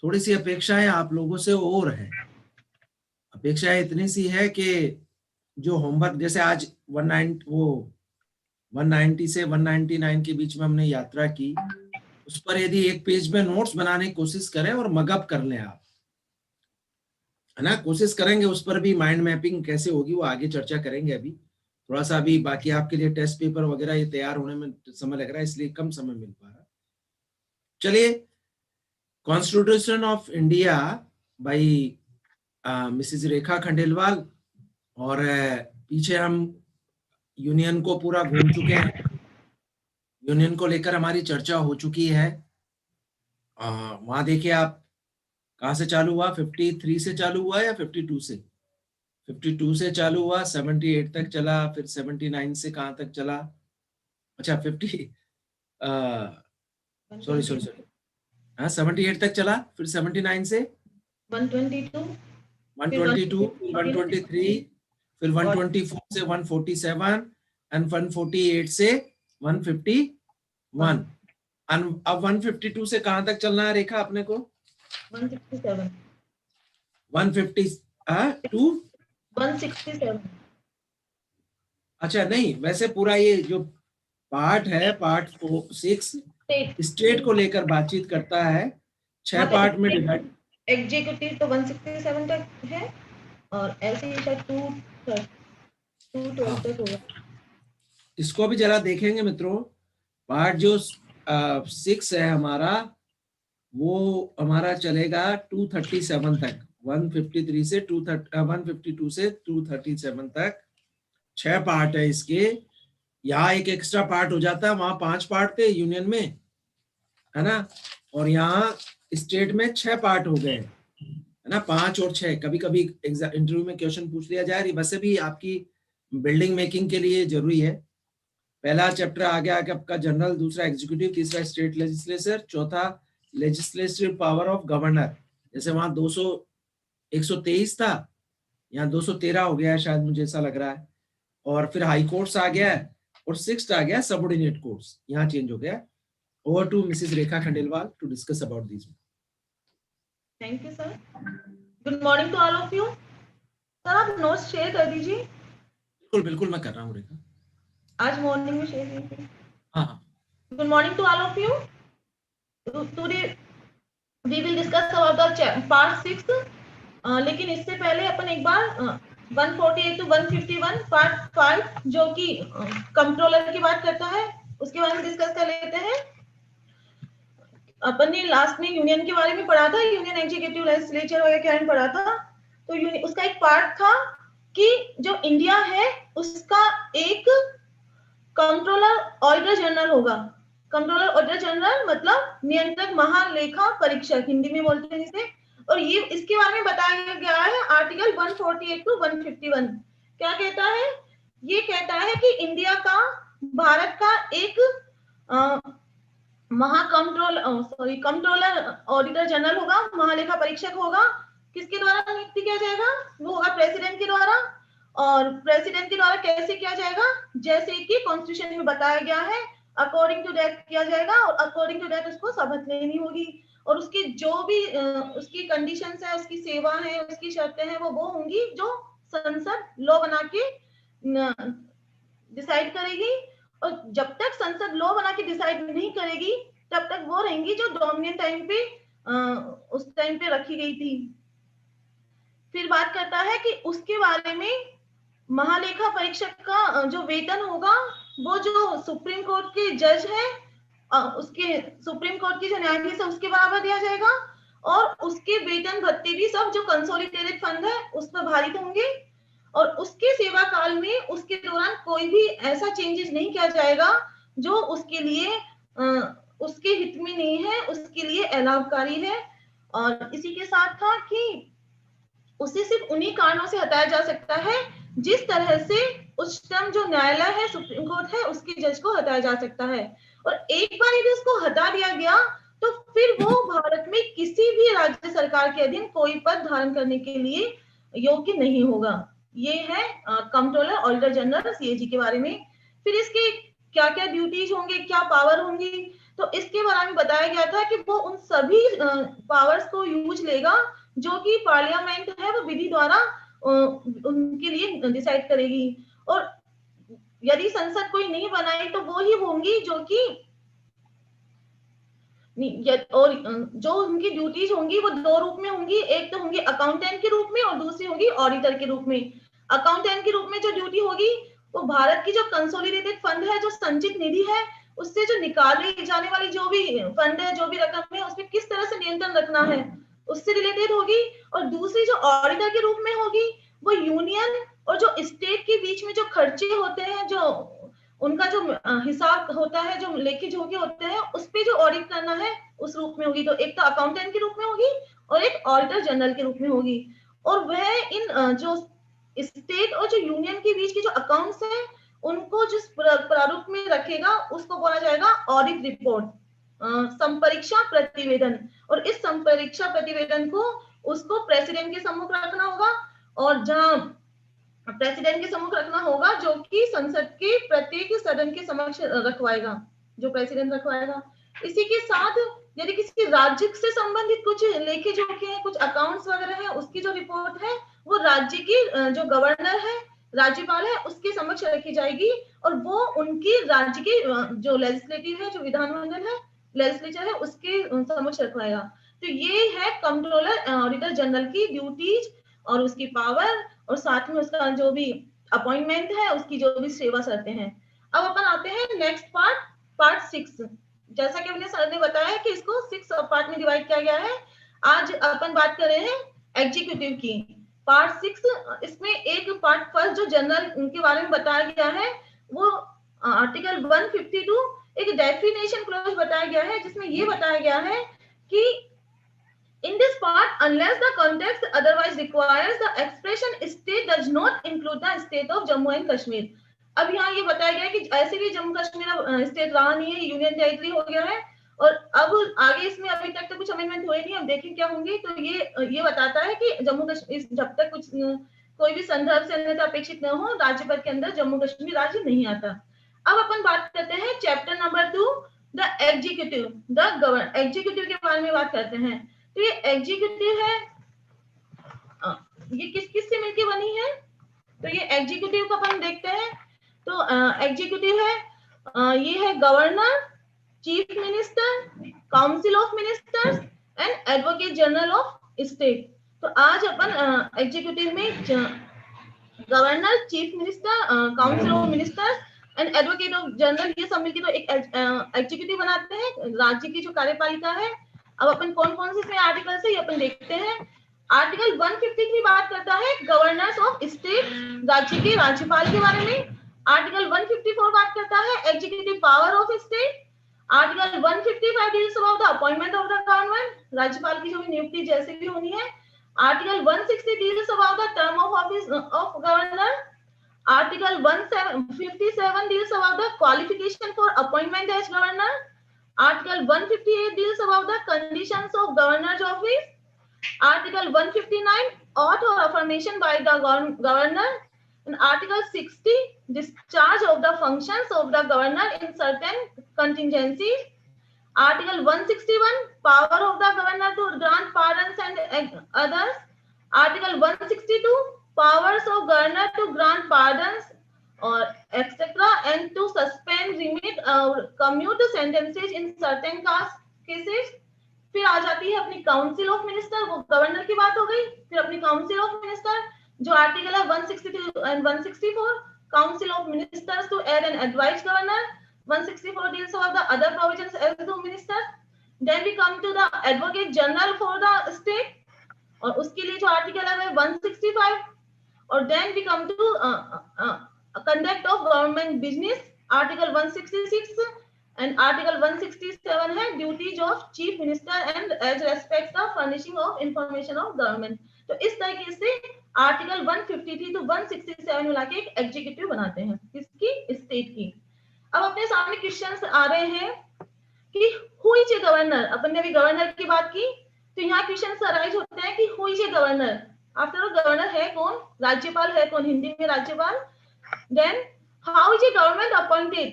थोड़ी सी अपेक्षाएं आप लोगों से और है। अपेक्षाएं इतनी सी है कि जो होमवर्क, जैसे आज 190 से 199 के बीच में हमने यात्रा की, उस पर यदि एक पेज में नोट्स बनाने की कोशिश करें और मगअप कर लें आप, है ना, कोशिश करेंगे उस पर भी। माइंड मैपिंग कैसे होगी वो आगे चर्चा करेंगे। अभी थोड़ा सा अभी बाकी आपके लिए टेस्ट पेपर वगैरह ये तैयार होने में समय लग रहा है, इसलिए कम समय मिल पा रहा। चलिए, constitution of India by Mrs Rekha Khandelwal, और पीछे हम यूनियन को पूरा घूम चुके हैं। यूनियन को लेकर हमारी चर्चा हो चुकी है। वहां देखिए आप, कहाँ से चालू हुआ, 53 से चालू हुआ या 52 से? 52 से चालू हुआ, 78 तक चला, फिर 79 से कहाँ तक चला? अच्छा 50, सॉरी सॉरी सॉरी, हाँ 78 तक चला, फिर 79 से 122, 122, फिर 123, फिर 124 से 147, एंड 148 से 151। अब 152 से कहाँ तक चलना है रेखा अपने को? 167, 167। अच्छा नहीं, वैसे पूरा ये जो पार्ट है, पार्ट 6 स्टेट को लेकर बातचीत करता है। 6 पार्ट में डिवाइड। एग्जीक्यूटिव तो 167 तक है, और ऐसे ही शायद 212 तक होगा। इसको भी जरा देखेंगे मित्रों। पार्ट जो 6 है हमारा, वो हमारा चलेगा 237 तक, 153 से 152 से 237 तक। 6 पार्ट है इसके। यहाँ एक एक्स्ट्रा पार्ट हो जाता है, वहां 5 पार्ट थे यूनियन में, है ना, और यहाँ स्टेट में 6 पार्ट हो गए, है ना, 5 और 6। कभी कभी इंटरव्यू में क्वेश्चन पूछ लिया जाए, वैसे भी आपकी बिल्डिंग मेकिंग के लिए जरूरी है। पहला चैप्टर आ गया आपका जनरल, दूसरा एग्जीक्यूटिव, तीसरा स्टेट लेजिस्लेचर, चौथा लेजिस्लेटिव पावर ऑफ गवर्नर। जैसे वहां 123 था, यहाँ 213 हो गया है शायद, मुझे ऐसा लग रहा है। और फिर हाई कोर्ट्स आ गया है, और 6th आ गया सबऑर्डिनेट कोर्ट्स, यहाँ चेंज हो गया। Over to Mrs Rekha Khandelwal to discuss about this. Thank you sir. Good morning to all of you. Sir आप नोट्स शेयर कर दीजिए। बिल्कुल बिल्कुल, मैं कर रहा हूँ रेखा, आज मॉर्निंग में शेयर कीजिए। हाँ हाँ। Good morning to all of you. Today we will discuss about the part 6। लेकिन इससे पहले अपन एक बार 148 to 151 पार्ट 5 जो कि कंट्रोलर की बात करता है, उसके बारे में डिस्कस कर लेते हैं। अपन ने लास्ट में यूनियन के बारे में पढ़ा था, यूनियन एग्जीक्यूटिव लेजिस्लेचर वगैरह के बारे में पढ़ा था। तो उसका एक पार्ट था कि जो इंडिया है उसका एक कंट्रोलर ऑडिटर जनरल होगा। कंट्रोलर ऑडिटर जनरल मतलब नियंत्रक महालेखा परीक्षक, हिंदी में बोलते हैं जिसे। और ये इसके बारे में बताया गया है आर्टिकल 148 to 151। क्या कहता है? ये कहता है कि इंडिया का, भारत का एक कंट्रोलर ऑडिटर जनरल होगा, महालेखा परीक्षक होगा। किसके द्वारा नियुक्ति किया जाएगा? वो होगा प्रेसिडेंट के द्वारा। और प्रेसिडेंट के द्वारा कैसे किया जाएगा? जैसे कि कॉन्स्टिट्यूशन में बताया गया है, अकॉर्डिंग टू दैट किया जाएगा, और अकॉर्डिंग टू दैट उसको शपथ लेनी होगी। और उसकी जो भी उसकी कंडीशंस है, उसकी सेवा है, उसकी शर्तें हैं, वो होंगी जो संसद लॉ बना के डिसाइड करेगी। और जब तक संसद लॉ बना के डिसाइड नहीं करेगी, तब तक वो रहेंगी जो डोमिनियन टाइम पे उस टाइम पे रखी गई थी। फिर बात करता है कि उसके बारे में महालेखा परीक्षक का जो वेतन होगा, वो जो सुप्रीम कोर्ट के जज है, उसके सुप्रीम कोर्ट की जो न्यायाधीश है उसके बराबर दिया जाएगा। और उसके वेतन भत्ते भी सब जो कंसोलिडेटेड फंड है उस पर भारित होंगे। और उसके सेवा काल में उसके दौरान कोई भी ऐसा चेंजेस नहीं किया जाएगा जो उसके लिए उसके हित में नहीं है, उसके लिए अलाभकारी है। और इसी के साथ था कि उसे सिर्फ उन्हीं कारणों से हटाया जा सकता है जिस तरह से उच्चतम जो न्यायालय है, सुप्रीम कोर्ट है, उसके जज को हटाया जा सकता है। और एक बार यदि उसको हटा दिया गया तो फिर वो भारत में किसी भी राज्य सरकार के अधीन कोई पद धारण करने के लिए योग्य नहीं होगा। ये है कंट्रोलर ऑडिटर जनरल सीएजी के बारे में। फिर इसके क्या क्या ड्यूटीज होंगे, क्या पावर होंगी, तो इसके बारे में बताया गया था कि वो उन सभी पावर्स को यूज लेगा जो कि पार्लियामेंट है वो विधि द्वारा उनके लिए डिसाइड करेगी, और यदि संसद कोई नहीं बनाई तो वो ही होंगी जो कि और जो उनकी ड्यूटीज होंगी वो दो रूप में होंगी, एक तो होंगी अकाउंटेंट के रूप में और दूसरी होगी ऑडिटर के रूप में। अकाउंटेंट के रूप में जो ड्यूटी होगी वो भारत की जो कंसोलिडेटेड फंड है, जो संचित निधि है, उससे जो निकाली जाने वाली जो भी फंड है, जो भी रकम है, उसमें किस तरह से नियंत्रण रखना है उससे रिलेटेड होगी। और दूसरी जो ऑडिटर के रूप में होगी वो यूनियन और जो स्टेट के बीच में जो खर्चे होते हैं, जो उनका जो हिसाब होता है, जो लेखे जोखे होते हैं, उस पे जो ऑडिट करना है उस रूप में होगी। तो एक तो अकाउंटेंट के रूप में होगी और एक ऑडिटर जनरल के रूप में होगी। और वह इन जो स्टेट और जो यूनियन के बीच की जो अकाउंट्स हैं उनको जिस प्रारूप में रखेगा उसको बोला जाएगा ऑडिट रिपोर्ट, संपरीक्षा प्रतिवेदन। और इस संपरीक्षा प्रतिवेदन को उसको प्रेसिडेंट के सम्मुख रखना होगा, और जहां प्रेसिडेंट के सम्मुख रखना होगा जो कि संसद के प्रत्येक सदन के समक्ष रखवाएगा, जो प्रेसिडेंट रखवाएगा। इसी के साथ यदि किसी राज्य से संबंधित कुछ लेखे जोखे हैं, कुछ अकाउंट्स वगैरह है, उसकी जो रिपोर्ट है वो राज्य की जो गवर्नर है, राज्यपाल है, उसके समक्ष रखी जाएगी, और वो उनकी राज्य की जो लेजिस्लेटिव है, जो विधानमंडल है, लेजिस्लेचर है, उसके समक्ष रखवाएगा। तो ये है कंट्रोलर ऑडिटर जनरल की ड्यूटीज और उसकी पावर, और साथ में उसका जो भी अपॉइंटमेंट है, उसकी जो भी सेवा शर्तें हैं। अब अपन आते हैं नेक्स्ट पार्ट, पार्ट 6। जैसा कि अपने सर ने बताया कि इसको 6 पार्ट में डिवाइड किया गया है। आज अपन बात कर रहे हैं एग्जीक्यूटिव की, पार्ट 6। इसमें एक पार्ट फर्स्ट जो जनरल के बारे में बताया गया है वो आर्टिकल 152 एक डेफिनेशन क्लॉज बताया गया है, जिसमें ये बताया गया है कि in this part, unless the context otherwise requires, the expression state does not include the state of Jammu and Kashmir. अब यहाँ ये बताया गया है कि ऐसे भी जम्मू कश्मीर स्टेट रहा नहीं है, यूनियन टेरिटरी हो गया है, और अब आगे इसमें अभी तक तो कुछ अमेंडमेंट हुए नहीं, अब देखें क्या होंगे। तो ये बताता है कि जम्मू कश्मीर जब तक कुछ कोई भी संदर्भ से अन्यथा अपेक्षित न हो, राज्य पद के अंदर जम्मू कश्मीर राज्य नहीं आता। अब अपन बात करते हैं chapter number 2, the executive, the govern, executive के बारे में बात करते हैं। तो ये एग्जीक्यूटिव है, ये किस से मिलके बनी है? तो ये एग्जीक्यूटिव को अपन देखते हैं। तो एग्जीक्यूटिव है, ये है governor, chief minister, council of ministers and advocate general of state. तो आज अपन एग्जीक्यूटिव में governor, chief minister, council of ministers and advocate of general, ये सब मिलकर तो एक एग्जीक्यूटिव बनाते हैं, राज्य की जो कार्यपालिका है। अब अपन कौन कौन से इसमें आर्टिकल से अपन देखते हैं। आर्टिकल 153 बात करता है गवर्नर्स ऑफ स्टेट, राज्य के राज्यपाल के बारे में। आर्टिकल 154 बात करता है executive power of state. Article 155 deals about the appointment of the government, राज्यपाल की जो भी नियुक्ति जैसे भी होनी है। Article 160 deals about the term of office of governor. Article 157 deals about the qualification for appointment as governor. Article 158 deals about the conditions of governor's office. Article 159 oath or affirmation by the governor. And Article 60 discharge of the functions of the governor in certain contingencies. Article 161 power of the governor to grant pardons and others. Article 162 powers of governor to grant pardons or etc. and to suspend, remit or commute sentences in certain cases. फिर आ जाती है अपनी council of minister, वो governor की बात हो गई। फिर अपनी काउंसिल ऑफ मिनिस्टर जो आर्टिकल है 162 and 164, council of ministers to aid and advise governor. 164 deals about the other provisions as to minister. Then we come to the advocate general for the state, और उसके लिए जो article है 165। और then we come to conduct of government business, article 166। And article 167 है duties of chief minister and as respects the furnishing of information of government. तो इस तरीके से आर्टिकल 153 टू 167 मिला के एक एग्जीक्यूटिव बनाते हैं किसकी, स्टेट की। अब अपने सामने क्वेश्चंस आ रहे हैं कि हु इज ए गवर्नर। अपन ने भी गवर्नर की बात की, तो यहाँ क्वेश्चन अराइज होते हैं कि who is a governor. After all governor है कौन, राज्यपाल है कौन, हिंदी में राज्यपाल। Then how is a government appointed,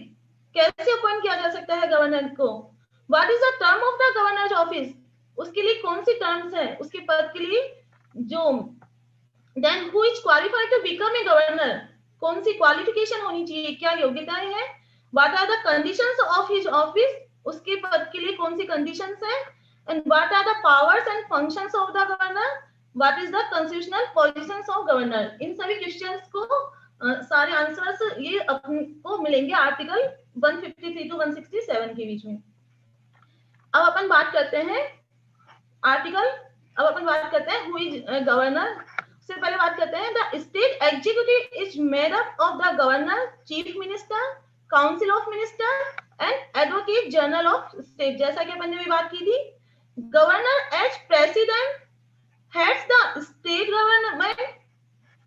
कैसे अपॉइंट किया जा सकता है गवर्नर को। What is the term of the governor office, उसके लिए कौन सी टर्म्स है उसके पद के लिए जो, then who is qualified to become a governor, कौन सी क्वालिफिकेशन होनी चाहिए, क्या योग्यताएं हैं, what are the conditions of his office, उसके पद के लिए कौन सी कंडीशंस है, and what are the powers and functions of the governor, what is the constitutional positions of governor. इन सभी क्वेश्चंस को सारे आंसर्स ये आपको मिलेंगे आर्टिकल 153 टू 167 के बीच में। अब अपन बात करते हैं आर्टिकल, अब अपन बात करते हैं हु इज गवर्नर। से पहले बात करते हैं the state executive is made up of the governor, chief minister, council of minister and advocate general of state. जैसा कि अपन ने भी बात की थी, governor as president heads the state government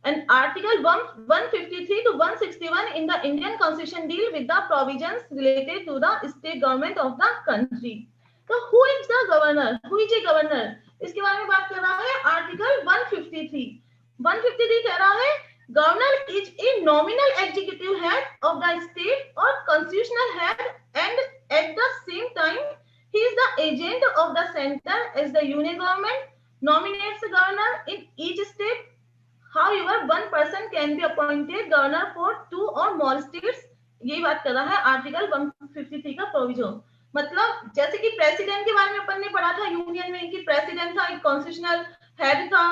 and article 153 to 161 in the Indian constitution deal with the provisions related to the state government of the country. तो who is the governor, who is a governor, इसके बारे में बात कर रहा है article 153 कह रहा है governor is a nominal executive head of the state और constitutional head and at the same time he is the agent of the center as the union government nominates the governor in each state. However, one person can be appointed governor for 2 or more states. यही बात कर रहा है article 153 का provision. मतलब जैसे कि president के बारे में अपन ने पढ़ा था यूनियन में कि प्रेसिडेंट था, एक कॉन्स्टिट्यूशनल हेड था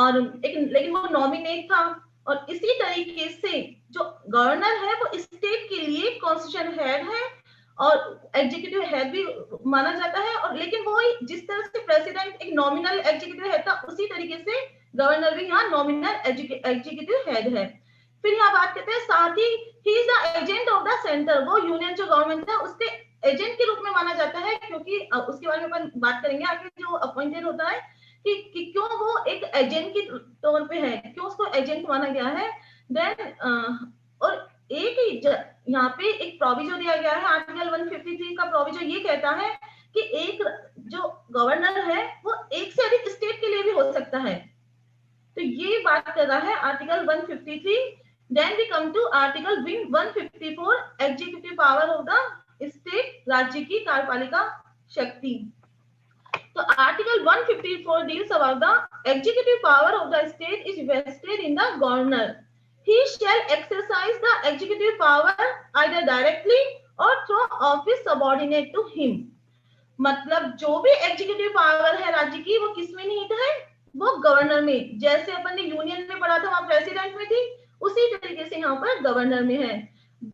और एक लेकिन वो नॉमिनेट था, और इसी तरीके से जो गवर्नर है वो स्टेट के लिए कॉन्स्टिट्यूशन हेड है और एग्जीक्यूटिव हेड भी माना जाता है, और लेकिन वो जिस तरह से प्रेसिडेंट एक नॉमिनल एग्जीक्यूटिव हेड था उसी तरीके से गवर्नर भी यहाँ नॉमिनल एग्जीक्यूटिव हेड है। फिर यहाँ बात करते हैं साथ he is the agent of the centre, वो यूनियन जो गवर्नमेंट है उसके एजेंट के रूप में माना जाता है, क्योंकि उसके बारे में अपन बात करेंगे आगे जो अपॉइंटेड होता है कि क्यों वो एक एजेंट के तौर पे है, क्यों उसको एजेंट माना गया है। देन और एक ही यहाँ पे एक प्रोविजन दिया गया है आर्टिकल 153 का प्रोविजन ये कहता है कि एक जो गवर्नर है वो एक से अधिक स्टेट के लिए भी हो सकता है, तो ये बात कर रहा है article 153। Then we come to article 154 executive power of the state, राज्य की कार्यपालिका शक्ति। तो article 154 deals about the executive power of the state is vested in the governor. He shall exercise the executive power either directly or through office subordinate to him. मतलब जो भी executive power है राज्य की वो किस में निहित है, वो गवर्नर में। जैसे अपन ने यूनियन में पढ़ा था वहां प्रेसिडेंट में थी, उसी तरीके से यहाँ पर गवर्नर में है।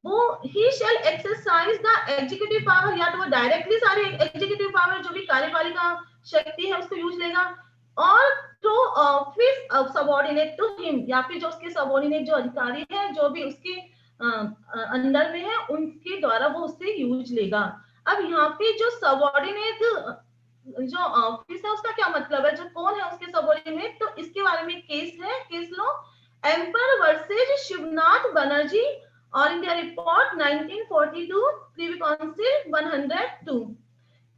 वो he shall exercise the executive power, या तो वो डायरेक्टली सारे एग्जीक्यूटिव पावर जो भी कार्यपालिका शक्ति है उसको यूज लेगा, और through office subordinate to him, या फिर जो उसके सबऑर्डिनेट जो अधिकारी है जो भी उसके अंडर में है उनके द्वारा वो उससे यूज लेगा। अब यहाँ पे जो सबऑर्डिनेट जो ऑफिस है उसका क्या मतलब है, जो कौन है उसके सबऑर्डिनेट, तो इसके बारे में केस है, केस लो एम्पर वर्सेस शिवनाथ बनर्जी और इंडिया रिपोर्ट 1942 प्रीवी काउंसिल 102।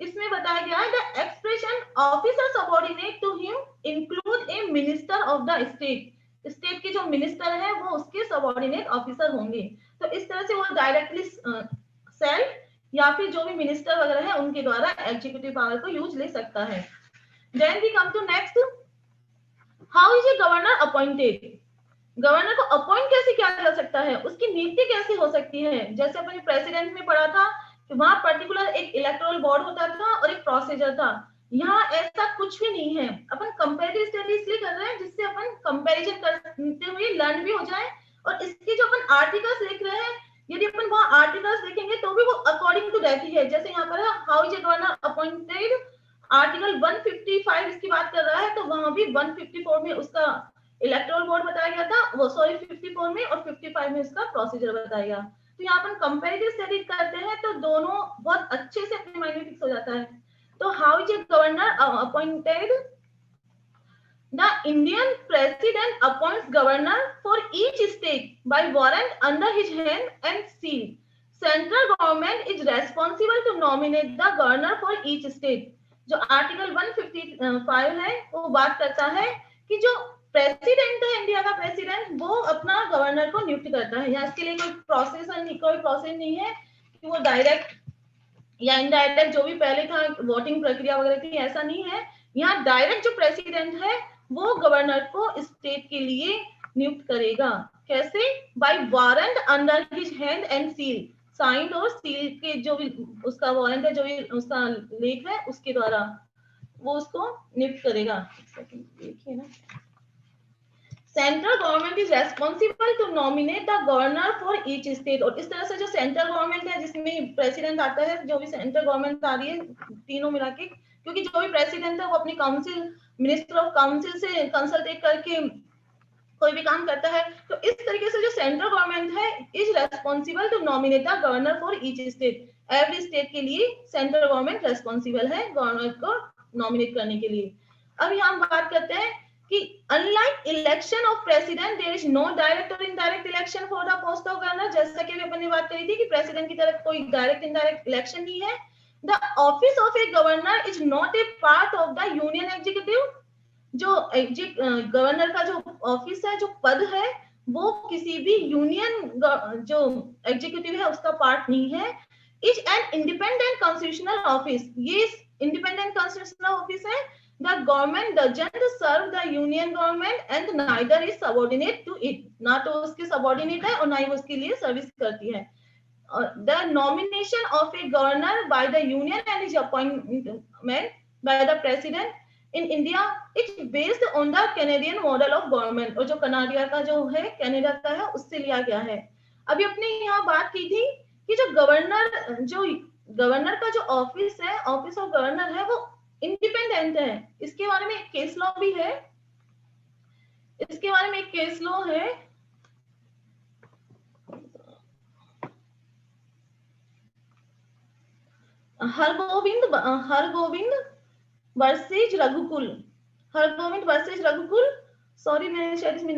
इसमें बताया गया है the expression officer subordinate to him include a minister of the state, state के जो मिनिस्टर है वो उसके सबऑर्डिनेट ऑफिसर होंगे। तो इस तरह से वो डायरेक्टली सेल्फ या फिर जो भी मिनिस्टर वगैरह है उनके द्वारा एग्जीक्यूटिव पावर को यूज ले सकता है। Then we come to next, how is a governor appointed. Governor को अपॉइंट कैसे किया जा सकता है, उसकी नियुक्ति कैसे हो सकती है। जैसे अपने प्रेसिडेंट में पढ़ा था कि वहां पर्टिकुलर एक इलेक्टोरल बोर्ड होता था और एक प्रोसीजर था, यहाँ ऐसा कुछ भी नहीं है। अपन कंपैरेटिव स्टडी इसलिए कर रहे हैं जिससे अपन कंपैरिजन करते हुए लर्न भी हो जाए, और इसके जो अपन आर्टिकल्स देख रहे हैं यदि अपन वहां आर्टिकल्स देखेंगे तो भी वो अकॉर्डिंग टू दैट ही है। जैसे यहाँ पर how is a governor appointed, article 155 इसकी बात कर रहा है, तो वहां भी 154 में उसका इलेक्टोरल बोर्ड बताया गया था, वो सॉरी 54 में, और 55 में उसका प्रोसीजर बताया गया। तो यहाँ पर कंपैरेटिव स्टडी करते हैं तो दोनों बहुत अच्छे से अपने माइंड में फिक्स हो जाता है। तो how is a governor appointed, the Indian president appoints governor for each state by warrant under his hand and seal. Central government is responsible to nominate the governor for each state. जो article 155 है वो बात करता है कि जो president है India का प्रेसिडेंट वो अपना गवर्नर को नियुक्त करता है, या इसके लिए कोई प्रोसेस नहीं है कि वो डायरेक्ट या इनडायरेक्ट जो भी पहले था वोटिंग प्रक्रिया वगैरह थी, ऐसा नहीं है। यहाँ डायरेक्ट जो प्रेसिडेंट है वो गवर्नर को स्टेट के लिए नियुक्त करेगा। कैसे? By warrant under his hand and seal, signed और सील के जो भी उसका वारंट है, जो भी उसका लेख है, उसके द्वारा वो उसको नियुक्त करेगा। देखिए ना, central government is responsible to nominate the governor for each state. और इस तरह से जो सेंट्रल गवर्नमेंट है जिसमें प्रेसिडेंट आता है, जो भी सेंट्रल गवर्नमेंट आ रही है तीनों मिला के, क्योंकि जो भी प्रेसिडेंट है वो अपनी काउंसिल, मिनिस्टर ऑफ काउंसिल से कंसल्टेट करके कोई भी काम करता है। तो इस तरीके से जो सेंट्रल गवर्नमेंट है is responsible to nominate the governor for each state. Every state के लिए सेंट्रल गवर्नमेंट रेस्पॉन्सिबल है गवर्नर को नॉमिनेट करने के लिए। अब यहाँ हम बात करते हैं कि unlike election of president there is no direct और indirect election for the post of governor. जैसा कि अपन ने बात करी थी कि प्रेसिडेंट की तरफ कोई डायरेक्ट इनडायरेक्ट इलेक्शन नहीं है। The office of a governor is not a part of the union executive. जो गवर्नर का जो ऑफिस है, जो पद है, वो किसी भी यूनियन जो एग्जीक्यूटिव है उसका पार्ट नहीं है। Is an independent constitutional office, ये इंडिपेंडेंट कॉन्स्टिट्यूशनल ऑफिस है। The government doesn't serve the union government and neither is subordinate to it, ना तो उसके subordinate है और ना ही वो उसके लिए सर्विस करती है। The nomination of a governor by the union and his appointment by the president in India it's based on the Canadian model of government। और जो कनाडिया का जो है, कनाडा का है, उससे लिया गया है। अभी अपने यहाँ बात की थी कि जो गवर्नर का जो ऑफिस है, ऑफिस ऑफ गवर्नर है, वो इंडिपेंडेंट है। इसके बारे में एक केस लॉ भी है, इसके बारे में एक केस लॉ है। Hargovind versus Raghukul, Hargovind versus Raghukul, sorry मैंने शायद इसमें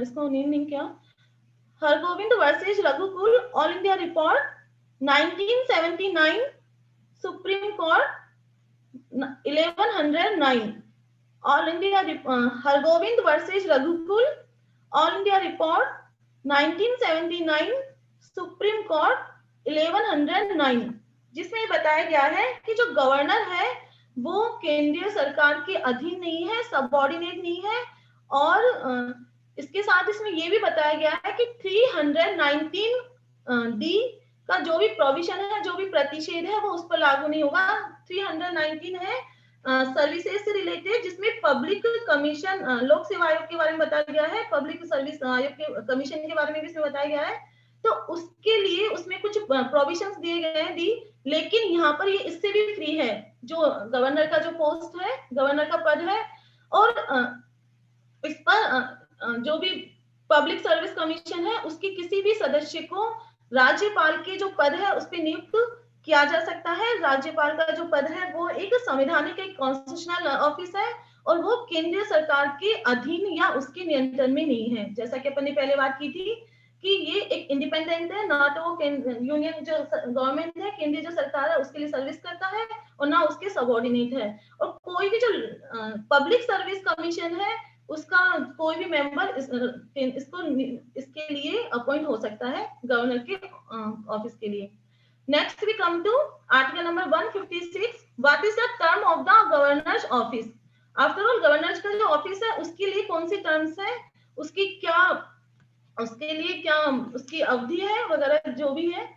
इसको नेम नहीं किया। Hargovind versus Raghukul, all India report 1979, supreme court 1109। All India Hargovind versus Raghukul, all India report 1979, supreme court 1109, जिसमें बताया गया है कि जो गवर्नर है वो केंद्रीय सरकार के अधीन नहीं है, सबऑर्डिनेट नहीं है। और इसके साथ इसमें ये भी बताया गया है कि 319 डी का जो भी प्रोविजन है, जो भी प्रतिषेध है, वो उस पर लागू नहीं होगा। 319 है सर्विसेज से रिलेटेड, जिसमें पब्लिक कमीशन, लोक सेवा आयोग के बारे में बताया गया है, पब्लिक सर्विस आयोग के कमीशन के बारे में भी इसमें बताया गया है। तो उसके लिए उसमें कुछ प्रोविजंस दिए गए हैं दी, लेकिन यहाँ पर ये इससे भी फ्री है। जो गवर्नर का जो पोस्ट है, गवर्नर का पद है, और इस पर जो भी पब्लिक सर्विस कमीशन है उसके किसी भी सदस्य को राज्यपाल के जो पद है उस पर नियुक्त किया जा सकता है। राज्यपाल का जो पद है वो एक संवैधानिक, एक कॉन्स्टिट्यूशनल ऑफिस है और वो केंद्रीय सरकार के अधीन या उसके नियंत्रण में नहीं है। जैसा कि अपन ने पहले बात की थी कि ये एक इंडिपेंडेंट है, ना तो यूनियन जो गवर्नमेंट है, केंद्रीय जो सरकार है उसके लिए सर्विस करता है, और ना उसके सबऑर्डिनेट है। और कोई भी जो पब्लिक सर्विस कमीशन है उसका कोई भी मेंबर इसके लिए अपॉइंट हो सकता है गवर्नर के ऑफिस के लिए। Next we come to article number 156, what is the term of the governor's office. After all governor's का जो ऑफिस है उसके लिए कौन सी टर्म्स है, उसकी क्या, उसके लिए क्या उसकी अवधि है वगैरह जो भी है,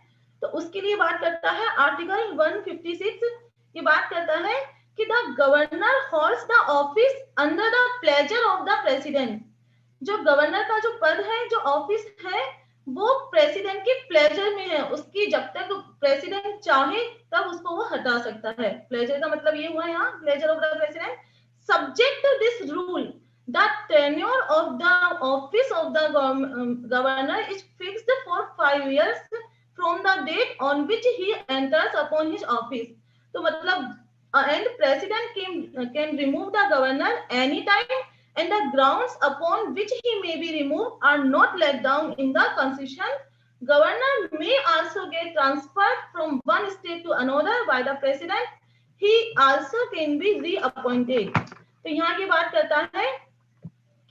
तो उसके लिए बात करता है आर्टिकल 156। ये बात करता है कि the governor holds the office under the pleasure of the president. जो गवर्नर का जो पद है, जो ऑफिस है, वो प्रेसिडेंट के प्लेजर में है। उसकी जब तक प्रेसिडेंट चाहे तब उसको वो हटा सकता है। प्लेजर का मतलब ये हुआ यहाँ, pleasure of the president. Subject to this rule the tenure of the office of the governor is fixed for 5 years from the date on which he enters upon his office। तो मतलब and president can remove the governor anytime and the grounds upon which he may be removed are not laid down in the constitution। Governor may also get transferred from one state to another by the president। He also can be reappointed। तो यहाँ की बात करता है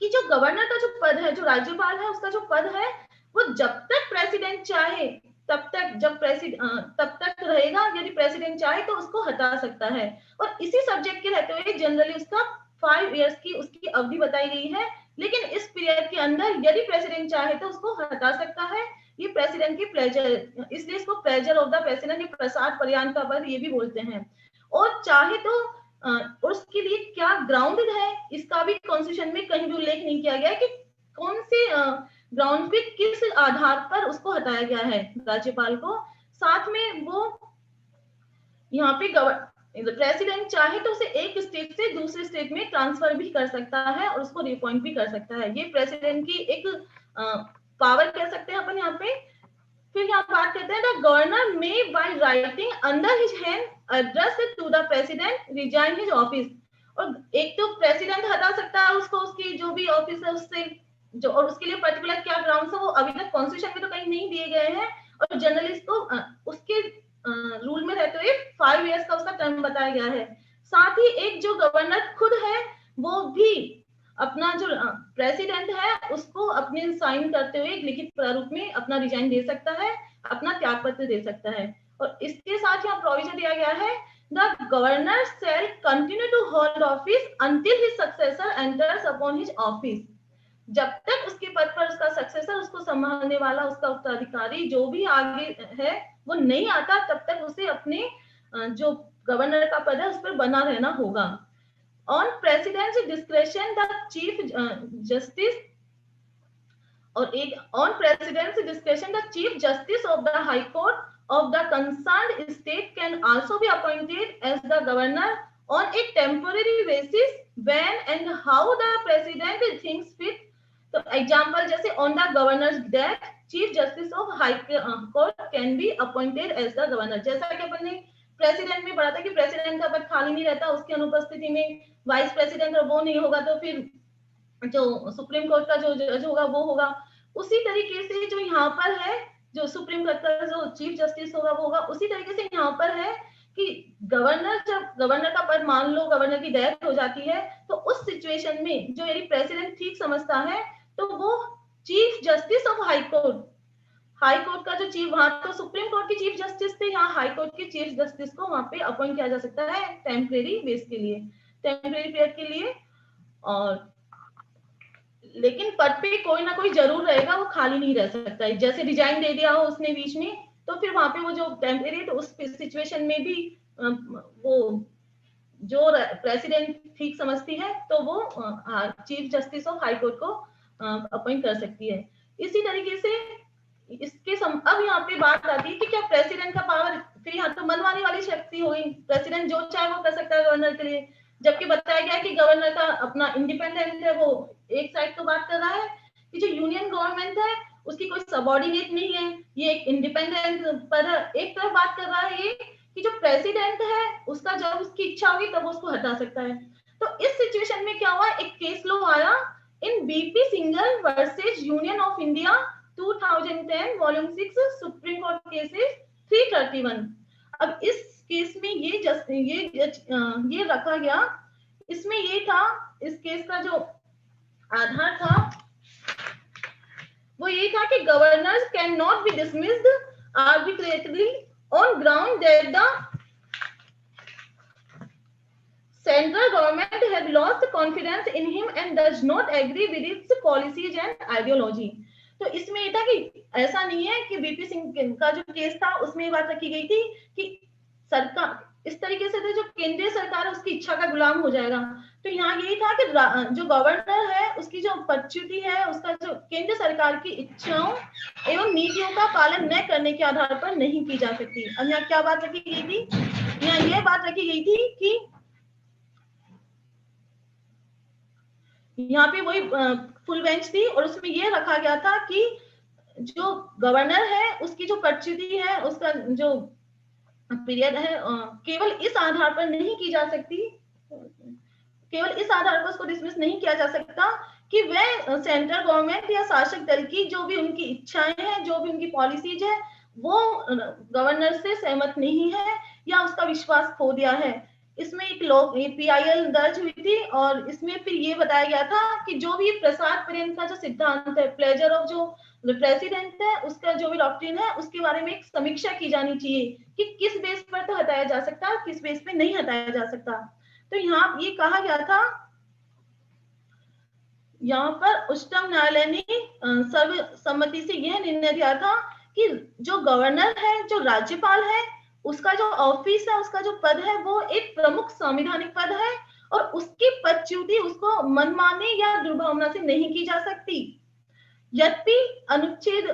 कि जो governor का जो पद है, जो राज्यपाल है, उसका जो पद है, वो जब तक प्रेसिडेंट चाहे तब तक रहेगा, यदि प्रेसिडेंट चाहे तो उसको हटा सकता है। और इसी सब्जेक्ट के रहते हुए जनरली उसका 5 इयर्स की उसकी अवधि बताई गई है, लेकिन इस पीरियड के अंदर यदि प्रेसिडेंट चाहे तो उसको हटा सकता है। ये प्रेसिडेंट की प्लेजर, इसलिए इसको प्लेजर ऑफ द प्रेसिडेंट, ये प्रसाद पर्यान का पद ये भी बोलते हैं। और चाहे तो और उसके लिए क्या ग्राउंडेड है, इसका भी कॉन्स्टिट्यूशन में कहीं भी उल्लेख नहीं किया गया है कि कौन से ग्राउंड पे किस आधार पर उसको हटाया गया है राज्यपाल को। साथ में वो यहाँ पे प्रेसिडेंट चाहे तो उसे एक स्टेट से दूसरे स्टेट में ट्रांसफर भी कर सकता है और उसको रिअपॉइंट भी कर सकता है। ये प्रेसिडेंट की एक पावर कह सकते हैं अपन यहाँ पे। फिर यहाँ बात करते हैं, the governor may by writing under his hand address to the president resign his office. और एक तो प्रेसिडेंट हटा सकता है उसको, उसकी जो भी ऑफिस है उससे जो, और उसके लिए पर्टिकुलर क्या ग्राउंड्स है वो अभी तक कॉन्स्टिट्यूशन में तो कहीं नहीं दिए गए हैं। और जर्नलिस्ट को उसके रूल में रहते हुए 5 इयर्स का उसका टर्म बताया गया है। साथ ही एक जो गवर्नर खुद है वो भी अपना जो प्रेसिडेंट है उसको अपने साइन करते हुए लिखित प्रारूप में अपना रिजाइन दे सकता है, अपना त्यागपत्र दे सकता है। और इसके साथ यहाँ प्रोविजन दिया गया है, the governor shall continue to hold office until his successor enters upon his office. जब तक उसके पद पर उसका सक्सेसर, उसको संभालने वाला, उसका उत्तराधिकारी जो भी आगे है वो नहीं आता, तब तक उसे अपने जो गवर्नर का पद है उस पर बना रहना होगा। On president's discretion the chief justice, और एक on president's discretion the chief justice of the high court of the concerned state can also be appointed as the governor on a temporary basis when and how the president thinks fit. तो example जैसे on the governor's death chief justice of high court can be appointed as the governor. जैसा कि अपन ने president में पढ़ा था कि प्रेसिडेंट का पद खाली नहीं रहता, उसकी अनुपस्थिति में वाइस प्रेसिडेंट और वो नहीं होगा तो फिर जो सुप्रीम कोर्ट का जो जज होगा वो होगा। उसी तरीके से जो यहाँ पर है, जो सुप्रीम कोर्ट का जो चीफ जस्टिस होगा वो होगा। उसी तरीके से यहाँ पर है कि गवर्नर, जब गवर्नर का पद मान लो गवर्नर की डेथ हो जाती है तो उस सिचुएशन में जो यदि प्रेसिडेंट ठीक समझता है तो वो chief justice of high court का जो चीफ, वहां तो सुप्रीम कोर्ट के चीफ जस्टिस थे, यहाँ हाई कोर्ट के चीफ जस्टिस को वहां पे अपॉइंट किया जा सकता है टेम्परेरी बेस के लिए, टेम्परेरी पीरियड के लिए। और लेकिन पद पे कोई ना कोई जरूर रहेगा, वो खाली नहीं रह सकता है। जैसे रिजाइन दे दिया हो उसने बीच में तो फिर वहां पे वो जो टेम्परेरी, तो उस सिचुएशन में भी वो जो प्रेसिडेंट ठीक समझती है तो वो chief justice of high court को अपॉइंट कर सकती है। इसी तरीके से इसके अब यहाँ पे बात आती है कि क्या प्रेसिडेंट का पावर, फिर यहाँ तो मनमानी वाली शक्ति हो गई, प्रेसिडेंट जो चाहे वो कर सकता है गवर्नर के लिए, जबकि बताया गया कि गवर्नर का अपना इंडिपेंडेंट है। वो एक साइड तो बात कर रहा है कि जो यूनियन गवर्नमेंट है उसकी कोई सबऑर्डिनेट नहीं है, ये एक इंडिपेंडेंट पर एक तरफ बात कर रहा है ये कि जो प्रेसिडेंट है उसका जब उसकी इच्छा होगी तब उसको हटा सकता है। तो इस सिचुएशन में क्या हुआ, एक केस लॉ आया इन BP Singhal versus union of India 2010 volume 6 supreme court cases 331। अब इस केस में ये रखा गया, इसमें ये था, इस केस का जो आधार था वो ये था कि governors can not be dismissed arbitrarily on ground that the central government have lost confidence in him and does not agree with its policies and ideology. तो इसमें ये था कि ऐसा नहीं है कि बीपी सिंह का जो केस था उसमें ये बात रखी गई थी कि सरकार इस तरीके से जो केंद्रीय सरकार है उसकी इच्छा का गुलाम हो जाएगा। तो यहाँ यही था कि जो गवर्नर है उसकी जो पदच्युति है उसका जो केंद्र सरकार की इच्छाओं एवं नीतियों का पालन न करने के आधार पर नहीं की जा सकती। अब यहाँ क्या बात रखी गई थी, यहाँ यह बात रखी गई थी कि यहाँ पे वही फुल बेंच थी और उसमें ये रखा गया था कि जो गवर्नर है उसकी जो पदच्युति है, उसका जो पीरियड है केवल इस आधार पर नहीं की जा सकती, केवल इस आधार पर उसको डिसमिस नहीं किया जा सकता कि वह सेंट्रल गवर्नमेंट या शासक दल की जो भी उनकी इच्छाएं हैं, जो भी उनकी पॉलिसीज है वो गवर्नर से सहमत नहीं है या उसका विश्वास खो दिया है। इसमें एक PIL दर्ज हुई थी और इसमें फिर ये बताया गया था कि जो भी प्रसाद पर्यंत का जो सिद्धांत है, प्लेजर ऑफ जो प्रेसिडेंट है, उसका जो भी डॉक्ट्रिन है, उसके बारे में एक समीक्षा की जानी चाहिए कि किस बेस पर तो हटाया जा सकता है, किस बेस पे नहीं हटाया जा सकता। तो यहाँ ये कहा गया था, यहाँ पर उच्चतम न्यायालय ने सर्वसम्मति से यह निर्णय दिया था कि जो गवर्नर है, जो राज्यपाल है, उसका जो ऑफिस है, उसका जो पद है, वो एक प्रमुख संवैधानिक पद है और उसकी पदच्युति उसको मनमाने या दुर्भावना से नहीं की जा सकती। यद्यपि अनुच्छेद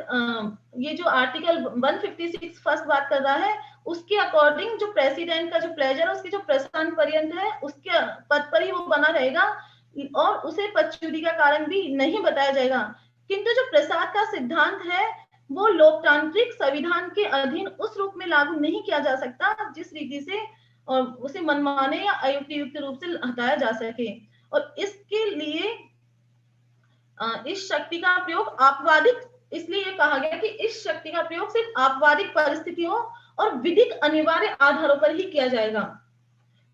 ये जो आर्टिकल 156 फर्स्ट बात कर रहा है, उसके अकॉर्डिंग जो प्रेसिडेंट का जो प्लेजर है, उसके जो प्रस्थान पर्यंत है, उसके पद पर ही वो बना रहेगा और उसे पदच्युति का कारण भी नहीं बताया जाएगा। किंतु जो प्रसाद का सिद्धांत है, वो लोकतांत्रिक संविधान के अधीन उस रूप में लागू नहीं किया जा सकता जिस रीति से और उसे मनमाने या अयुक्तियुक्त रूप से हटाया जा सके। और इसके लिए इस शक्ति का प्रयोग आपवादिक, इसलिए कहा गया कि इस शक्ति का प्रयोग सिर्फ आपवादिक परिस्थितियों और विधिक अनिवार्य आधारों पर ही किया जाएगा।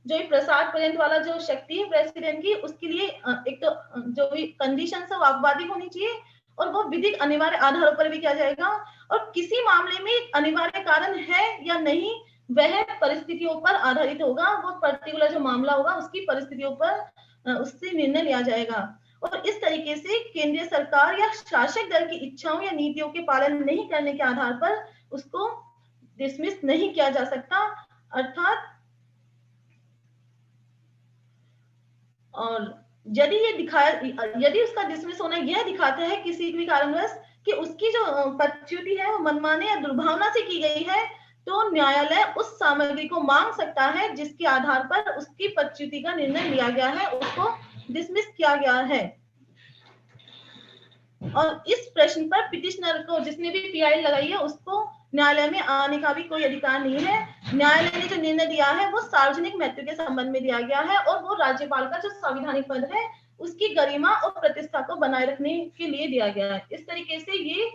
जो ये प्रसाद पर्यंत वाला जो शक्ति है प्रेसिडेंट की, उसके लिए एक तो जो भी कंडीशन है वो आपवादिक होनी चाहिए और वो विधिक अनिवार्य आधारों पर भी किया जाएगा। और किसी मामले में अनिवार्य कारण है या नहीं, वह परिस्थितियों पर आधारित होगा। वो पर्टिकुलर जो मामला होगा उसकी परिस्थितियों पर उससे निर्णय लिया जाएगा। और इस तरीके से केंद्रीय सरकार या शासक दल की इच्छाओं या नीतियों के पालन नहीं करने के आधार पर उसको डिसमिस नहीं किया जा सकता। अर्थात और यदि ये यदि उसका डिसमिस होना यह दिखाता है किसी भी कारणवश कि उसकी जो पदच्युति है वो मनमाने या दुर्भावना से की गई है, तो न्यायालय उस सामग्री को मांग सकता है जिसके आधार पर उसकी पदच्युति का निर्णय लिया गया है, उसको डिसमिस किया गया है। और इस प्रश्न पर पिटिशनर को, जिसने भी PIL लगाई है, उसको न्यायालय में आने का भी कोई अधिकार नहीं है। न्यायालय ने जो निर्णय दिया है वो सार्वजनिक महत्व के संबंध में दिया गया है और वो राज्यपाल का जो संवैधानिक पद है उसकी गरिमा और प्रतिष्ठा को बनाए रखने के लिए दिया गया है। इस तरीके से ये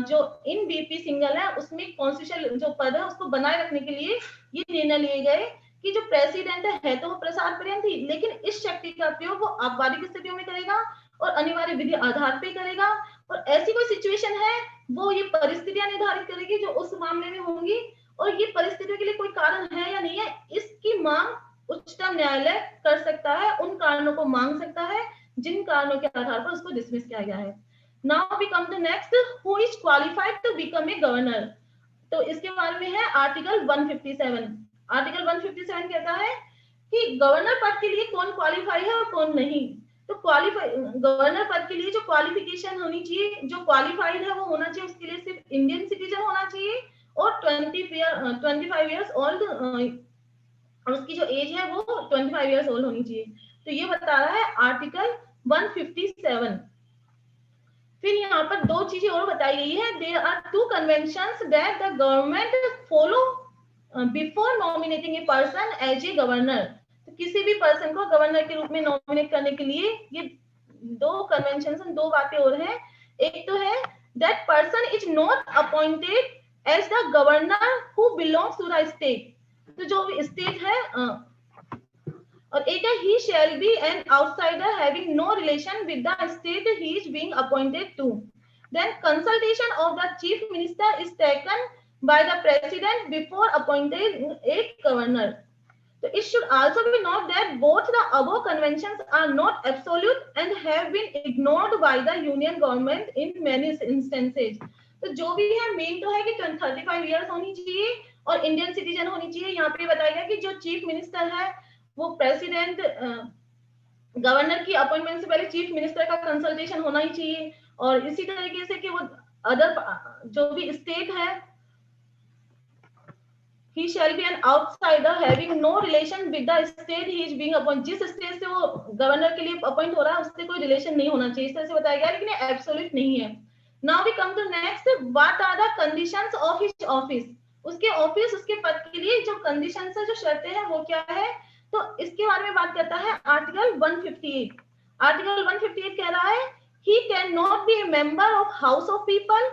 जो इन BP सिंगल है उसमें कॉन्स्टिट्यूशनल जो पद है उसको बनाए रखने के लिए ये निर्णय लिए गए कि जो प्रेसिडेंट है तो वो प्रसाद पर्यंत ही, लेकिन इस शक्ति का प्रयोग वो आपवादिक स्थितियों में करेगा और अनिवार्य विधि आधार पे करेगा। और ऐसी कोई सिचुएशन है वो ये परिस्थितियां निर्धारित करेगी जो उस मामले में होंगी, और ये परिस्थितियों के लिए कोई कारण है या नहीं है, इसकी मांग उच्चतम न्यायालय कर सकता है, उन कारणों को मांग सकता है जिन कारणों के आधार पर उसको डिसमिस किया गया है। Now we come to next, who is qualified to become a governor. तो इसके बारे में है आर्टिकल 157। आर्टिकल 157 कहता है कि गवर्नर पद के लिए कौन क्वालिफाई है और कौन नहीं। तो गवर्नर पद के लिए जो क्वालिफिकेशन होनी चाहिए, जो क्वालिफाइड है वो होना चाहिए, उसके लिए सिर्फ इंडियन सिटीजन होना चाहिए और 25 इयर्स ओल्ड, और उसकी जो एज है वो 25 इयर्स ओल्ड होनी चाहिए। तो ये बता रहा है आर्टिकल 157। फिर यहाँ पर दो चीजें और बताई गई है। There are 2 conventions that the government follow before nominating a person as a governor. तो किसी भी पर्सन को गवर्नर के रूप में नॉमिनेट करने के लिए ये 2 कन्वेंशंस, 2 बातें और हैं। एक तो है that person is not appointed as the governor who belongs to the state. तो जो भी स्टेट है, और एक है he shall be an outsider having no relation with the state he is being appointed to. Then consultation of the chief minister is taken by the president before appointing a governor. So it should also be noted that both the above conventions are not absolute and have been ignored by the union government in many instances. तो जो भी है main तो है कि 35 years होनी चाहिए और इंडियन सिटीजन होनी चाहिए। यहाँ पे बताया गया कि जो चीफ मिनिस्टर है वो प्रेसिडेंट, गवर्नर की अपॉइंटमेंट से पहले चीफ मिनिस्टर का कंसल्टेशन होना ही चाहिए। और इसी तरीके से कि वो अदर जो भी स्टेट है, he shall be an outsider having no relation with the state he is being appointed. जिस स्टेट से वो गवर्नर के लिए अपॉइंट हो रहा है उससे कोई रिलेशन नहीं होना चाहिए, इस तरह से बताया गया, लेकिन ये एब्सोल्यूट नहीं है। Now we come to next, what are the conditions of his office? उसके ऑफिस, उसके पद के लिए जो कंडीशंस है, जो शर्तें हैं, वो क्या है? तो इसके बारे में बात करता है आर्टिकल 158। आर्टिकल 158 कह रहा है he cannot be a member of House of People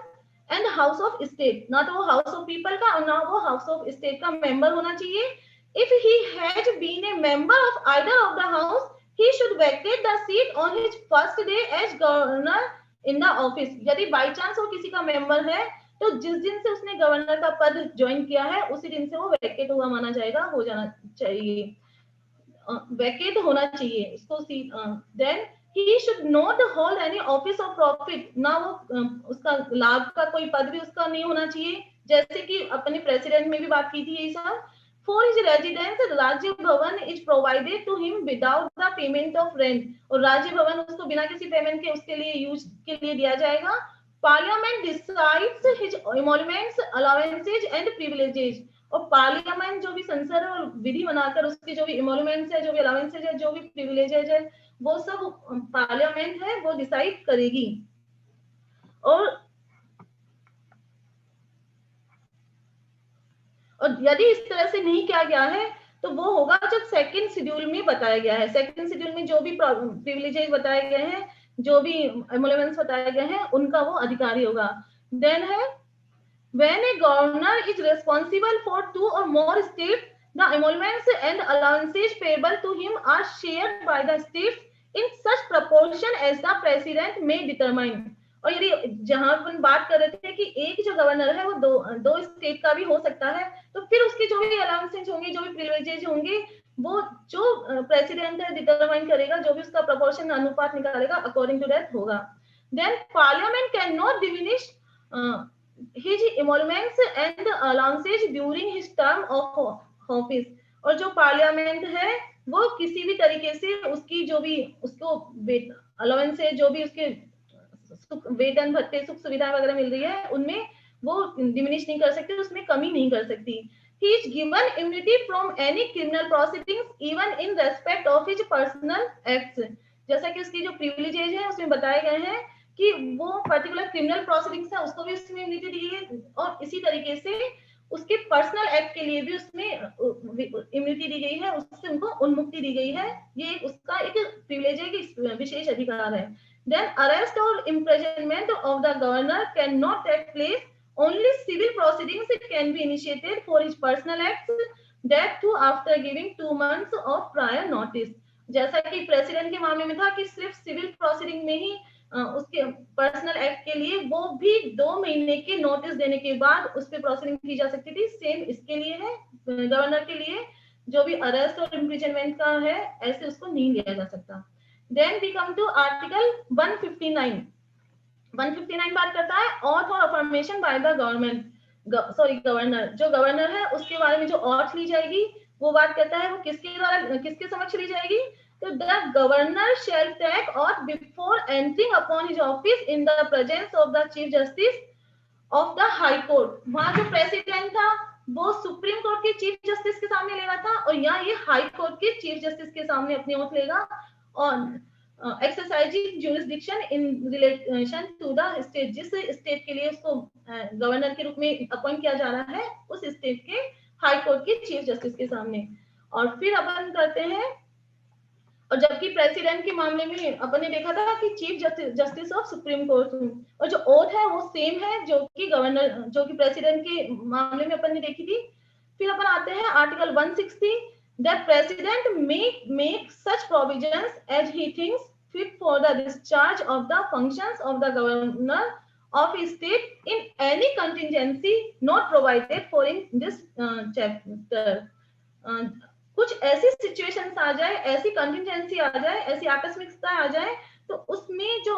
and House of State। ना तो वो हाउस ऑफ पीपल का और ना वो हाउस ऑफ स्टेट का मेंबर होना चाहिए। If he had been a member of either of the house, he should vacate the seat on his first day as governor in the office. यदि by chance वो किसी का member है तो जिस दिन से उसने गवर्नर का पद ज्वाइन किया है उसी दिन से वो वैकेट हुआ माना जाएगा, हो जाना चाहिए, वैकेट होना चाहिए इसको। Then he should not hold any office of profit, ना वो उसका लाभ का कोई पद भी उसका नहीं होना चाहिए, जैसे कि अपने प्रेसिडेंट में भी बात की थी ये सब। For his residence, राज्य भवन is provided to him without the payment of rent, और राज्य भवन उसको बिना किसी पेमेंट के उसके लिए यूज के लिए दिया जाएगा। Parliament decides his emoluments, allowances and privileges, और पार्लियामेंट जो भी संसद और विधि बनाकर उसकी जो भी इमोल्यूमेंट्स है, जो भी अलाउंसेज है, जो भी प्रिविलेजेज है, वो सब पार्लियामेंट है वो डिसाइड करेगी। और यदि इस तरह से नहीं किया गया है तो वो होगा जब सेकंड शेड्यूल में बताया गया है। सेकंड शेड्यूल में जो भी प्रिविलेजेज बताए गए हैं, जो भी एमोल्यूमेंट्स बताए गए हैं, उनका वो अधिकारी होगा। देन है when a governor is responsible for 2 or more states, the emoluments and allowances payable to him are shared by the states in such proportion as the president may determine। और यदि जहां अपन बात कर रहे थे कि एक जो गवर्नर है वो दो स्टेट का भी हो सकता है, तो फिर उसके जो भी अलाउंसेस होंगे, जो भी प्रिविलेजेज होंगे, वो जो प्रेसिडेंट है डिटरमाइन करेगा, जो भी उसका प्रोपोर्शन अनुपात निकालेगा, अकॉर्डिंग टू दैट होगा। Then parliament can not diminish his emoluments and allowances during his term of office, और जो पार्लियामेंट है वो किसी भी तरीके से उसकी जो भी उसको अलाउंस है, जो भी उसके वेतन भत्ते सुख सुविधाएं वगैरह मिल रही है, उनमें वो डिमिनिश नहीं कर सकती, उसमें कमी नहीं कर सकती। He is given immunity from any criminal proceedings even in respect of his personal acts, जैसा कि उसकी जो प्रिविलेजेज है उसमें बताए गए हैं कि वो पर्टिकुलर क्रिमिनल प्रोसीडिंग्स है उसको भी उसमें इम्यूनिटी दी गई है, और इसी तरीके से उसके पर्सनल एक्ट के लिए भी उसमें इम्यूनिटी दी गई है, उससे उनको उन्मुक्ति दी गई है। ये एक उसका एक प्रिविलेज है कि विशेष अधिकार है। देन अरेस्ट और imprisonment of the governor can not take place, only civil proceedings can be initiated for his personal acts, that to after giving 2 months of prior notice. जैसा कि प्रेसिडेंट के मामले में था कि सिर्फ सिविल प्रोसीडिंग में ही उसके पर्सनल एक्ट के लिए वो भी 2 महीने के नोटिस देने के बाद उस पर प्रोसीडिंग की जा सकती थी। सेम इसके लिए है, गवर्नर के लिए जो भी अरेस्ट और इम्प्रिजनमेंट का है ऐसे उसको नहीं लिया जा सकता। Then we come to article 159। 159 बात करता है ऑथ और अफर्मेशन बाय द गवर्नर। जो गवर्नर है उसके बारे में जो ऑथ ली जाएगी वो बात करता है वो किसके द्वारा किसके समक्ष ली जाएगी। तो the governor shall take oath before entering upon his office in the presence of the chief justice of the high court। वहां जो प्रेसिडेंट था वो सुप्रीम कोर्ट के चीफ जस्टिस के सामने लेगा था, और यहाँ ये हाई कोर्ट के चीफ जस्टिस के सामने अपनी ओथ लेगा और exercising jurisdiction in relation to the state. जिस स्टेट के लिए उसको गवर्नर के रूप में अपॉइंट किया जा रहा है उस स्टेट के हाई कोर्ट के चीफ जस्टिस के सामने। और फिर अपन करते हैं, और जबकि प्रेसिडेंट के मामले में अपन ने देखा था कि chief justice of supreme court, और जो ओथ है वो सेम है जो कि गवर्नर जो कि प्रेसिडेंट के मामले में अपन ने देखी थी। फिर अपन आते हैं article 160, that president may make such provisions as he thinks fit for the discharge of the functions of the governor of state in any contingency not provided for in this chapter. कुछ ऐसी situations आ जाए, ऐसी contingency आ जाए, ऐसी आकस्मिकता आ जाए, तो उसमें जो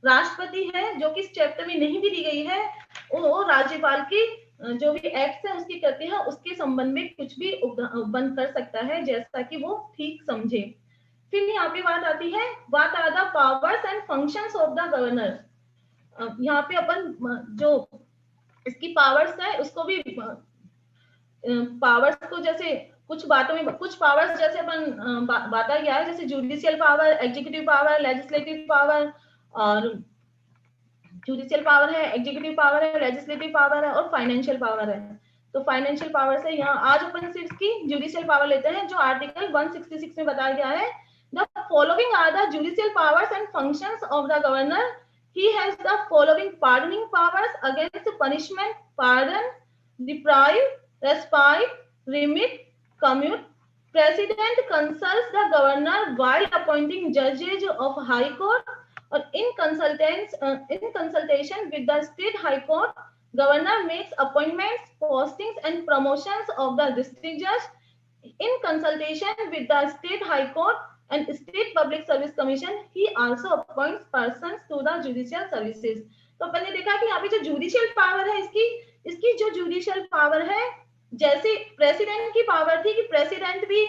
राष्ट्रपति है जो कि इस चैप्टर में नहीं भी दी गई है, वो राज्यपाल की जो भी एक्ट्स है उसकी करती है, उसके संबंध में कुछ भी बंद कर सकता है जैसा कि वो ठीक समझे। फिर यहाँ पे बात आती है what are the powers and functions of the governor. यहाँ पे अपन जो इसकी पावर्स है उसको भी पावर्स को जैसे कुछ बातों में कुछ पावर्स जैसे अपन बांटा गया है, जैसे judicial power, executive power, legislative power, और जुडिशियल पावर है, एग्जीक्यूटिव पावर है, लेजिस्लेटिव पावर है और फाइनेंशियल पावर है। तो फाइनेंशियल पावर से यहाँ आज अपन सिर्फ की जुडिशियल पावर लेते हैं जो आर्टिकल 166 में बताया गया है। The following are the judicial powers and functions of the governor. He has the following pardoning powers against punishment, pardon, deprive, respite, remit, commute. President consults the governor while appointing judges of high court, or in consultation with the state high court, governor makes appointments, postings and promotions of the district judge. In consultation with the state high court and state public service commission, he also appoints persons to the judicial services. तो अपन ने देखा कि यहाँ पे जो judicial power है इसकी जो जुडिशियल पावर है, जैसे प्रेसिडेंट की पावर थी कि प्रेसिडेंट भी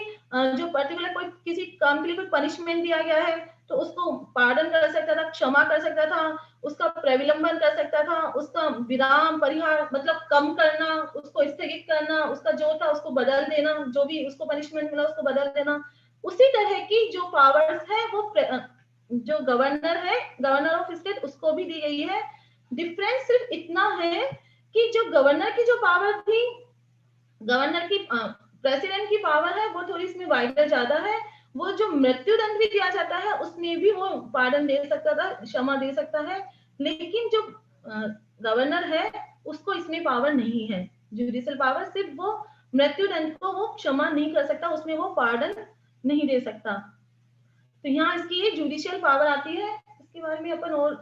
जो पर्टिकुलर कोई किसी काम के लिए कोई पनिशमेंट दिया गया है तो उसको पार्डन कर सकता था, क्षमा कर सकता था, उसका प्रविलंबन कर सकता था, उसका विराम परिहार मतलब कम करना, उसको स्थगित करना, उसका जो था उसको बदल देना, जो भी उसको पनिशमेंट मिला उसको बदल देना। उसी तरह की जो पावर्स है वो जो गवर्नर है, गवर्नर ऑफ स्टेट, उसको भी दी गई है। डिफरेंस सिर्फ इतना है कि जो गवर्नर की जो पावर थी, गवर्नर की प्रेसिडेंट की पावर है वो थोड़ी इसमें वाइडर ज्यादा है। वो जो मृत्यु दंड भी दिया जाता है उसमें भी वो पार्डन दे सकता था, क्षमा दे सकता है, लेकिन जो गवर्नर है उसको इसमें पावर नहीं है। जुडिशियल पावर सिर्फ वो मृत्यु दंड को वो क्षमा नहीं कर सकता, उसमें वो पार्डन नहीं दे सकता। तो यहाँ इसकी ये जुडिशियल पावर आती है, इसके बारे में अपन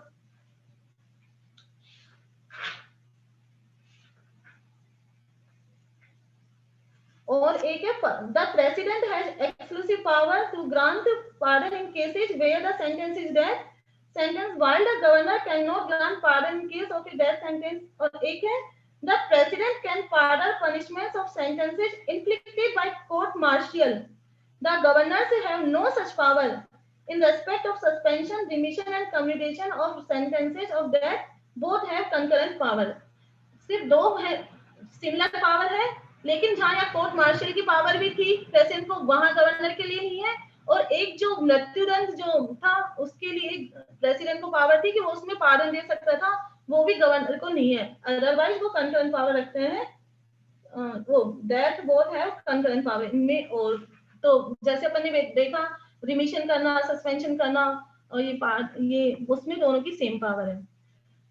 और एक है the president has exclusive power to grant pardon in cases where the sentence is death sentence, while the governor can not grant pardon in case of a death sentence. और एक है the president can pardon punishments of sentences inflicted by court martial. The governors have no such power in respect of suspension, remission and commutation of sentences of death. Both have concurrent power. सिर्फ दो है similar power है, लेकिन जहां यहाँ court martial की power भी थी प्रेसिडेंट को, वहां गवर्नर के लिए नहीं है। और एक जो मृत्युदंड जो था उसके लिए प्रेसिडेंट को पावर थी कि वो उसमें पार्डन दे सकता था, वो भी गवर्नर को नहीं है। अदरवाइज वो कंकरेंट पावर रखते हैं, वो that both have concurrent power इनमें। और तो जैसे अपन ने देखा रिमिशन करना, सस्पेंशन करना, और ये उसमें दोनों की सेम पावर है।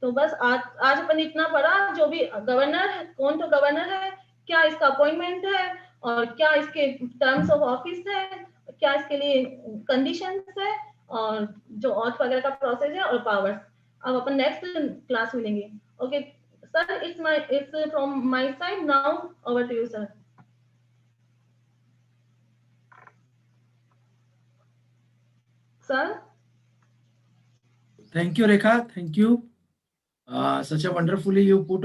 तो बस आज अपन ने इतना पढ़ा, जो भी गवर्नर है, कौन तो गवर्नर है, क्या इसका अपॉइंटमेंट है, और क्या इसके टर्म्स ऑफ ऑफिस है, क्या इसके लिए कंडीशंस है, और जो ऑथ वगैरह का प्रोसेस है, और पावर्स। अब अपन नेक्स्ट क्लास में लेंगे। Okay sir, it's from my side now, over to you sir. Sir? Thank you, Rekha. Thank you. Such a wonderfully you put